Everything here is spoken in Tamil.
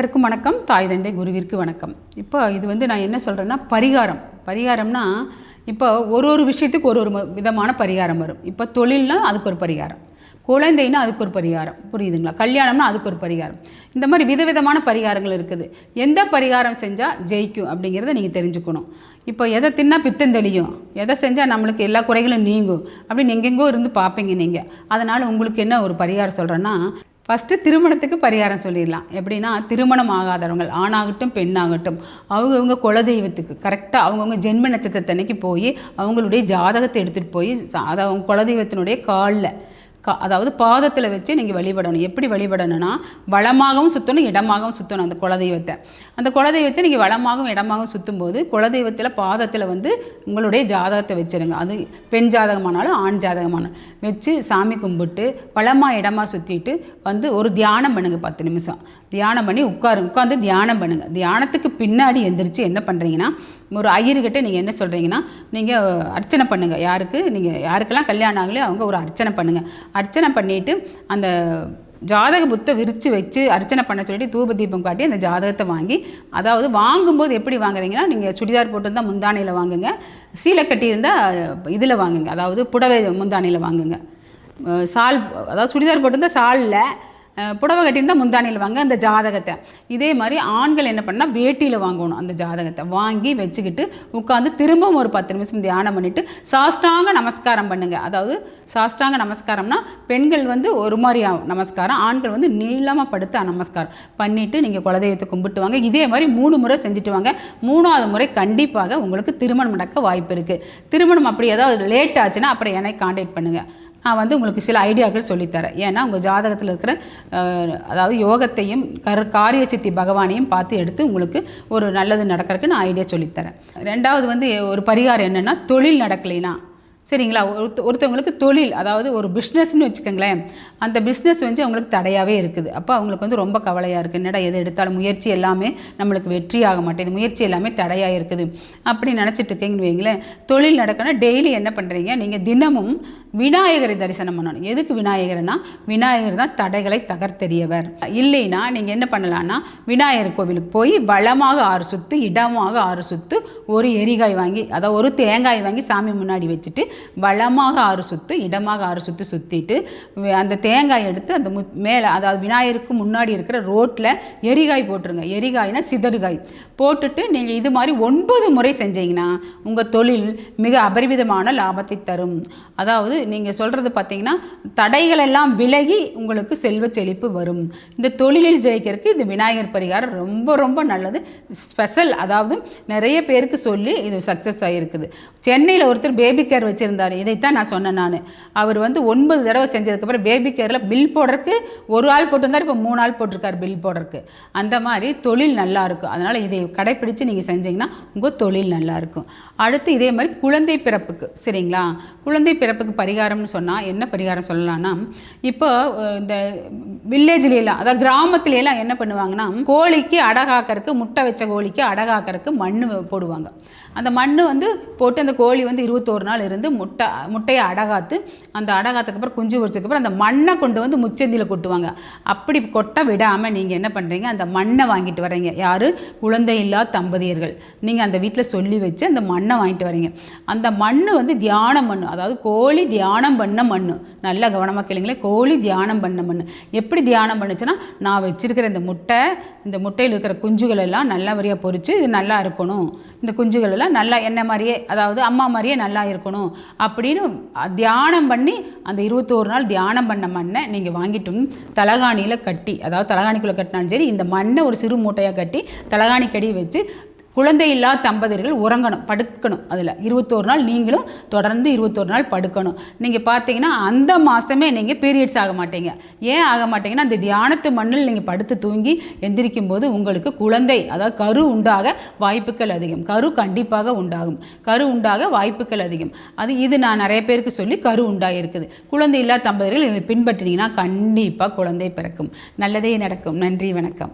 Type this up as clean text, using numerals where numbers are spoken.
அனைவருக்கும் வணக்கம். தாய் தந்தை குருவிற்கு வணக்கம். இப்போ இது நான் என்ன சொல்கிறேன்னா, பரிகாரம்னா இப்போ ஒரு விஷயத்துக்கு ஒரு விதமான பரிகாரம் வரும். இப்போ தொழில்னா அதுக்கு ஒரு பரிகாரம், குழந்தைன்னா அதுக்கு ஒரு பரிகாரம், புரியுதுங்களா? கல்யாணம்னா அதுக்கு ஒரு பரிகாரம். இந்த மாதிரி விதவிதமான பரிகாரங்கள் இருக்குது. எந்த பரிகாரம் செஞ்சால் ஜெயிக்கும் அப்படிங்கிறத நீங்கள் தெரிஞ்சுக்கணும். இப்போ எதை தின்னா பித்தம் தெளியும், எதை செஞ்சால் நம்மளுக்கு எல்லா குறைகளும் நீங்கும் அப்படின்னு எங்கெங்கோ இருந்து பார்ப்பீங்க நீங்கள். அதனால் உங்களுக்கு என்ன ஒரு பரிகாரம் சொல்கிறேன்னா, ஃபஸ்ட்டு திருமணத்துக்கு பரிகாரம் சொல்லிடலாம். எப்படின்னா, திருமணம் ஆகாதவங்க ஆணாகட்டும் பெண்ணாகட்டும் அவங்கவுங்க குலதெய்வத்துக்கு கரெக்டாக அவங்கவுங்க ஜென்ம நட்சத்திரத்தன்னைக்கு போய் அவங்களுடைய ஜாதகத்தை எடுத்துகிட்டு போய் அதை அவங்க குலதெய்வத்தினுடைய காலில் அதாவது பாதத்தில் வச்சு நீங்கள் வழிபடணும். எப்படி வழிபடணும்னா, வளமாகவும் சுற்றணும், இடமாகவும் சுற்றணும். அந்த குலதெய்வத்தை நீங்கள் வளமாகவும் இடமாகவும் சுற்றும்போது குலதெய்வத்தில் பாதத்தில் உங்களுடைய ஜாதகத்தை வச்சுருங்க. அது பெண் ஜாதகமானாலும் ஆண் ஜாதகமானாலும் வச்சு சாமி கும்பிட்டு வளமாக இடமாக சுற்றிட்டு ஒரு தியானம் பண்ணுங்கள். 10 நிமிஷம் தியானம் பண்ணி உட்காந்து தியானம் பண்ணுங்கள். தியானத்துக்கு பின்னாடி எந்திரிச்சு என்ன பண்ணுறீங்கன்னா, ஒரு ஐயர்கிட்ட நீங்கள் என்ன சொல்கிறீங்கன்னா, நீங்கள் அர்ச்சனை பண்ணுங்கள். யாருக்கெல்லாம் கல்யாணம் ஆகலையோ அவங்க ஒரு அர்ச்சனை பண்ணுங்கள். அர்ச்சனை பண்ணிவிட்டு அந்த ஜாதக புத்தை விரித்து வச்சு அர்ச்சனை பண்ண சொல்லிட்டு தூப தீபம் காட்டி அந்த ஜாதகத்தை வாங்கி, அதாவது வாங்கும்போது எப்படி வாங்குறீங்கன்னா, நீங்கள் சுடிதார் போட்டிருந்தால் முந்தானையில் வாங்குங்க, சீலை கட்டியிருந்தால் இதில் வாங்குங்க, அதாவது புடவை முந்தானையில் வாங்குங்க. அதாவது சுடிதார் போட்டிருந்தால் சாலில், புடவை கட்டியிருந்தால் முந்தானையில் வாங்க அந்த ஜாதகத்தை. இதே மாதிரி ஆண்கள் என்ன பண்ணால் வேட்டியில் வாங்கணும். அந்த ஜாதகத்தை வாங்கி வச்சுக்கிட்டு உட்காந்து திரும்பவும் ஒரு 10 நிமிஷம் தியானம் பண்ணிவிட்டு சாஷ்டாங்க நமஸ்காரம் பண்ணுங்கள். அதாவது சாஷ்டாங்க நமஸ்காரம்னா பெண்கள் ஒரு மாதிரி நமஸ்காரம், ஆண்கள் நீளமாக படுத்து நமஸ்காரம் பண்ணிவிட்டு நீங்கள் குலதெய்வத்தை கும்பிட்டு வாங்க. இதே மாதிரி 3 முறை செஞ்சுட்டு வாங்க. 3ஆவது முறை கண்டிப்பாக உங்களுக்கு திருமணம் நடக்க வாய்ப்பு இருக்குது. திருமணம் அப்படி ஏதாவது லேட் ஆச்சுன்னா அப்புறம் என்னை கான்டாக்ட் பண்ணுங்கள். நான் உங்களுக்கு சில ஐடியாக்கள் சொல்லித்தரேன். ஏன்னா உங்கள் ஜாதகத்தில் இருக்கிற அதாவது யோகத்தையும் காரிய சித்தி பகவானையும் பார்த்து எடுத்து உங்களுக்கு ஒரு நல்லது நடக்கிறதுக்கு நான் ஐடியா சொல்லித்தரேன். ரெண்டாவது ஒரு பரிகாரம் என்னென்னா, தொழில் நடக்கலைன்னா சரிங்களா, ஒருத்தவங்களுக்கு தொழில் அதாவது ஒரு பிஸ்னஸ்ன்னு வச்சுக்கோங்களேன், அந்த பிஸ்னஸ் அவங்களுக்கு தடையாகவே இருக்குது. அப்போ அவங்களுக்கு ரொம்ப கவலையாக இருக்குது. என்னடா எது எடுத்தாலும் முயற்சி எல்லாமே நம்மளுக்கு வெற்றி ஆக மாட்டேங்குது, முயற்சி எல்லாமே தடையாக இருக்குது அப்படி நினச்சிட்டு இருக்கீங்கன்னு வைங்களேன். தொழில் நடக்கணும். டெய்லி என்ன பண்ணுறீங்க, நீங்கள் தினமும் விநாயகரை தரிசனம் பண்ணணும். எதுக்கு விநாயகர்னா, விநாயகர் தான் தடைகளை தகர்த்தெறியவர். இல்லைன்னா நீங்கள் என்ன பண்ணலான்னா, விநாயகர் கோவிலுக்கு போய் வளமாக 6 சுற்று, இடமாக 6 சுற்று, ஒரு எரிகாய் வாங்கி அதாவது ஒரு தேங்காய் வாங்கி சாமி முன்னாடி வச்சுட்டு வளமாக 6 சுற்று, இடமாக 6 சுற்று சுற்றிட்டு அந்த தேங்காய் எடுத்து அந்த மேலே அதாவது விநாயகருக்கு முன்னாடி இருக்கிற ரோட்டில் எரிகாய் போட்டுருங்க. எரிகாய்னா சிதறுகாய் போட்டுட்டு நீங்கள் இது மாதிரி 9 முறை செஞ்சீங்கன்னா உங்கள் தொழில் மிக அபரிவிதமான லாபத்தை தரும். அதாவது நீங்கள் சொல்கிறது பார்த்தீங்கன்னா, தடைகள் எல்லாம் விலகி உங்களுக்கு செல்வ செழிப்பு வரும். இந்த தொழிலில் ஜெயிக்கிறதுக்கு இந்த விநாயகர் பரிகாரம் ரொம்ப ரொம்ப நல்லது, ஸ்பெஷல். அதாவது நிறைய பேருக்கு சொல்லி இது சக்ஸஸ் ஆகிருக்குது. சென்னையில் ஒருத்தர் பேபி கேர் வச்சுருந்தார். இதைத்தான் நான் சொன்னேன். அவர் 9 தடவை செஞ்சதுக்கப்புறம் பேபி கேரில் பில் போடுறதுக்கு ஒரு ஆள் போட்டிருந்தார், இப்போ 3 ஆள் போட்டிருக்கார் பில் போடுறதுக்கு. அந்த மாதிரி தொழில் நல்லா இருக்கும். அதனால் இதை கடைப்பிடித்து நீங்கள் செஞ்சீங்கன்னா உங்கள் தொழில் நல்லாயிருக்கும். அடுத்து இதே மாதிரி குழந்தை பிறப்புக்கு, சரிங்களா, குழந்தை பிறப்புக்கு பரிகாரம்னு சொன்னால் என்ன பரிகாரம் சொல்லலாம்னா, இப்போ இந்த வில்லேஜ்லாம் அதாவது கிராமத்துலாம் என்ன பண்ணுவாங்கன்னா, கோழிக்கு அடகாக்கிறதுக்கு, முட்டை வச்ச கோழிக்கு அடகாக்கிறதுக்கு மண் போடுவாங்க. அந்த மண் போட்டு அந்த கோழி 21 நாள் இருந்து முட்டையை அடகாத்து, அந்த அடகாத்துக்கப்புறம் குஞ்சு பொரிச்சதுக்கப்புறம் அந்த மண்ணை கொண்டு முச்சந்தியில் கொட்டுவாங்க. அப்படி கொட்ட விடாமல் நீங்கள் என்ன பண்ணுறீங்க, அந்த மண்ணை வாங்கிட்டு வரீங்க. யார்? குழந்தை இல்லா தம்பதியர்கள். நீங்கள் அந்த வீட்டில் சொல்லி வச்சு அந்த மண்ணை வாங்கிட்டு வரீங்க. அந்த மண் தியானம் மண், அதாவது கோழி தியானம் பண்ண மண். நல்லா கவனமாக கேளுங்களேன். கோழி தியானம் பண்ண மண் எப்படி தியானம் பண்ணுச்சுன்னா, நான் வச்சிருக்கிற இந்த முட்டையில் இருக்கிற குஞ்சுகள் எல்லாம் நல்லபடியாக பொரித்து இது நல்லா இருக்கணும், இந்த குஞ்சுகள் எல்லாம் நல்லா என்ன மாதிரியே அதாவது அம்மா மாதிரியே நல்லா இருக்கணும் அப்படின்னு தியானம் பண்ணி அந்த 21 நாள் தியானம் பண்ண மண்ணை நீங்கள் வாங்கிட்டு தலகாணியில் கட்டி, அதாவது தலகாணிக்குள்ளே கட்டினாலும் சரி, இந்த மண்ணை ஒரு சிறு மூட்டையாக கட்டி தலகாணி கடி வச்சு குழந்தை இல்லா தம்பதியர்கள் உறங்கணும், படுக்கணும். அதில் 21 நாள் நீங்களும் தொடர்ந்து 21 நாள் படுக்கணும். நீங்கள் பார்த்தீங்கன்னா அந்த மாதமே நீங்கள் பீரியட்ஸ் ஆக மாட்டீங்க. ஏன் ஆக மாட்டீங்கன்னா, அந்த தியானத்து மண்ணில் நீங்கள் படுத்து தூங்கி எந்திரிக்கும் போது உங்களுக்கு குழந்தை அதாவது கரு உண்டாக வாய்ப்புகள் அதிகம். கரு கண்டிப்பாக உண்டாகும். கரு உண்டாக வாய்ப்புகள் அதிகம். இது நான் நிறைய பேருக்கு சொல்லி கரு உண்டாகிருக்குது. குழந்தை இல்லா தம்பதியர்கள் இதை பின்பற்றினீங்கன்னா கண்டிப்பாக குழந்தை பிறக்கும், நல்லதே நடக்கும். நன்றி, வணக்கம்.